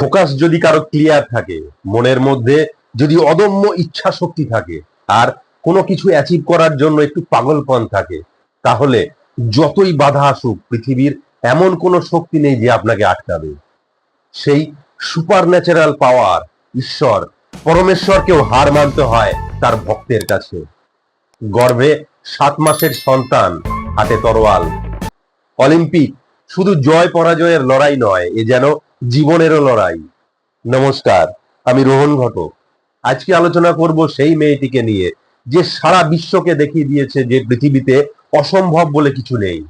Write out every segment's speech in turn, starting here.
Focus যদি কারো clear থাকে, মনের মধ্যে যদি অদম্য ইচ্ছা শক্তি থাকে, আর কোনো কিছু অ্যাচিভ করার জন্য একটু পাগলপন থাকে, তাহলে যতই বাধা আসুক পৃথিবীর এমন কোনো শক্তি নেই যে আপনাকে আটকাবে। সেই সুপার ন্যাচারাল পাওয়ার, ঈশ্বর পরমেশ্বরকেও হার মানতে হয় তার ভক্তের কাছে। গর্ভে 7 মাসের সন্তান, হাতে তরোয়াল। অলিম্পিক শুধু জয় পরাজয়ের লড়াই নয়, এ যেন জীবনেরও লড়াই। নমস্কার, আমি রোহন ঘটক। আজকে আলোচনা করব সেই মেয়েটিকে নিয়ে যে সারা বিশ্বকে দেখিয়ে দিয়েছে যে পৃথিবীতে অসম্ভব বলে কিছু নেই।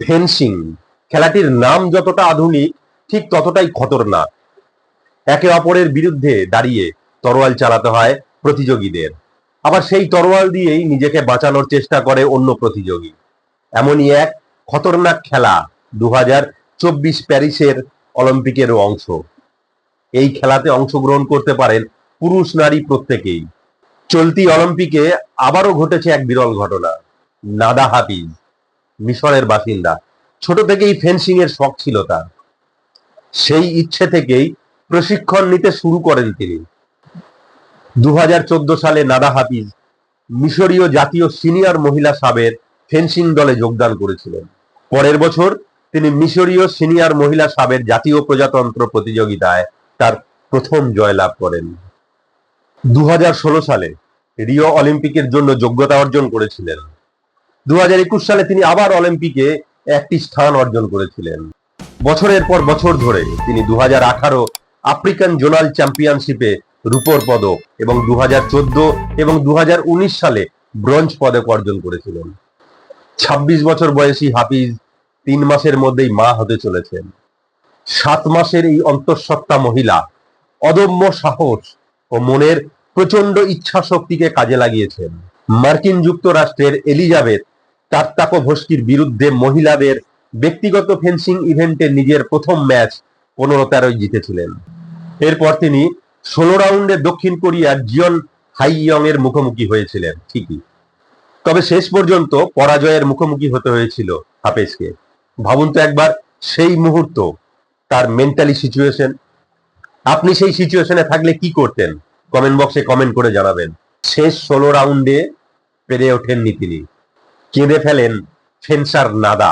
ফেন্সিং খেলাটির নাম যতটা আধুনিক, ঠিক ততটাই খতরনাক। একে অপরের বিরুদ্ধে দাঁড়িয়ে তরোয়াল চালাতে হয় প্রতিযোগীদের, আবার সেই তরোয়াল দিয়েই নিজেকে বাঁচানোর চেষ্টা করে অন্য প্রতিযোগী। এমনই এক খতরনাক খেলা 2024 প্যারিসের অলিম্পিকেরও অংশ। এই খেলাতে অংশগ্রহণ করতে পারেন পুরুষ নারী প্রত্যেকেই। চলতি অলিম্পিকে আবারও ঘটেছে এক বিরল ঘটনা। নাদা হাফিজ, মিশরের বাসিন্দা, ছোট থেকেই ফেন্সিং এর শখ ছিল তার। সেই ইচ্ছে থেকেই প্রশিক্ষণ নিতে শুরু করেন তিনি। 2014 সালে নাদা হাফিজ মিশরীয় জাতীয় সিনিয়র মহিলা সাবের ফেন্সিং দলে যোগদান করেছিলেন। পরের বছর তিনি মিশরীয় সিনিয়র মহিলা সাবের জাতীয় প্রজাতন্ত্র প্রতিযোগিতায় তার প্রথম জয়লাভ করেন। 2016 সালে রিও অলিম্পিকের জন্য যোগ্যতা অর্জন করেছিলেন। 2021 সালে তিনি আবার অলিম্পিকে একটি স্থান অর্জন করেছিলেন। বছরের পর বছর ধরে তিনি 2018 আফ্রিকান জোনাল চ্যাম্পিয়নশিপে রূপোর পদক এবং 2014 এবং 2019 সালে ব্রোঞ্জ পদক অর্জন করেছিলেন। 26 বছর বয়সী হাফিজ 3 মাসের মধ্যেই মা হতে চলেছেন। 7 মাসের এই অন্তঃসত্ত্বা মহিলা অদম্য সাহস ও মনের প্রচন্ড ইচ্ছা শক্তিকে কাজে লাগিয়েছেন। মার্কিন যুক্তরাষ্ট্রের এলিজাবেথ টার্তাকোভস্কির বিরুদ্ধে মহিলাদের ব্যক্তিগত ফেন্সিং ইভেন্টে নিজের প্রথম ম্যাচ 15-13 জিতেছিলেন। এরপর তিনি 16 রাউন্ডে দক্ষিণ কোরিয়ার জিয়ন হাইয়ং এর মুখোমুখি হয়েছিলেন ঠিকই, তবে শেষ পর্যন্ত পরাজয়ের মুখোমুখি হতে হয়েছিল হাফেজকে। ভাবুন তো একবার সেই মুহূর্ত, তার মেন্টালি সিচুয়েশন। আপনি সেই সিচুয়েশনে থাকলে কি করতেন? কমেন্ট বক্সে কমেন্ট করে জানাবেন। শেষ 16 রাউন্ডে পেরে ওঠেননি তিনি, কেঁদে ফেলেন ফেন্সার নাদা।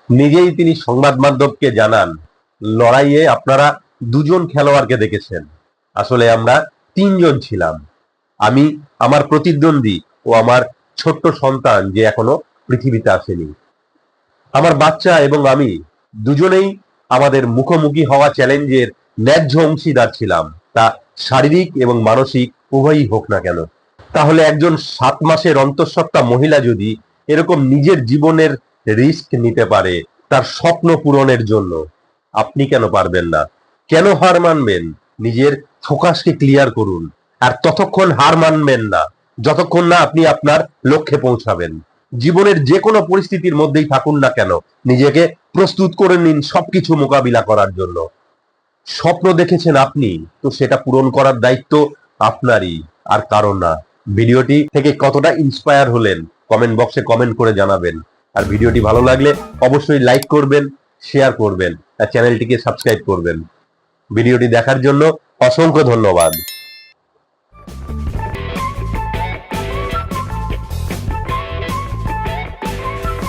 নিজেই তিনি সংবাদ মাধ্যমকে জানান, লড়াইয়ে আপনারা 2 জন খেলোয়াড়কে দেখেছেন, আসলে আমরা 3 জন ছিলাম। আমি, আমার প্রতিদ্বন্দ্বী ও আমার ছোট্ট সন্তান যে এখনো পৃথিবীতে আসেনি। আমার বাচ্চা এবং আমি দুজনেই আমাদের মুখোমুখি হওয়া চ্যালেঞ্জের ন্যায্য অংশীদার ছিলাম, তা শারীরিক এবং মানসিক উভয়ই হোক না কেন। তাহলে একজন 7 মাসের অন্তঃসত্ত্বা মহিলা যদি এরকম নিজের জীবনের রিস্ক নিতে পারে তার স্বপ্ন পূরণের জন্য, আপনি কেন পারবেন না? কেন হার মানবেন? নিজের ফোকাসকে ক্লিয়ার করুন, আর ততক্ষণ হার মানবেন না যতক্ষণ না আপনি আপনার লক্ষ্যে পৌঁছাবেন। জীবনের যে কোনো পরিস্থিতির মধ্যেই থাকুন না কেন, নিজেকে প্রস্তুত করে নিন সবকিছু মোকাবিলা করার জন্য। স্বপ্ন দেখেছেন আপনি, তো সেটা পূরণ করার দায়িত্ব আপনারই, আর কারণ না। ভিডিওটি থেকে কতটা ইন্সপায়ার হলেন কমেন্ট বক্সে কমেন্ট করে জানাবেন। আর ভিডিওটি ভালো লাগলে অবশ্যই লাইক করবেন, শেয়ার করবেন আর চ্যানেলটিকে সাবস্ক্রাইব করবেন। ভিডিওটি দেখার জন্য অসংখ্য ধন্যবাদ।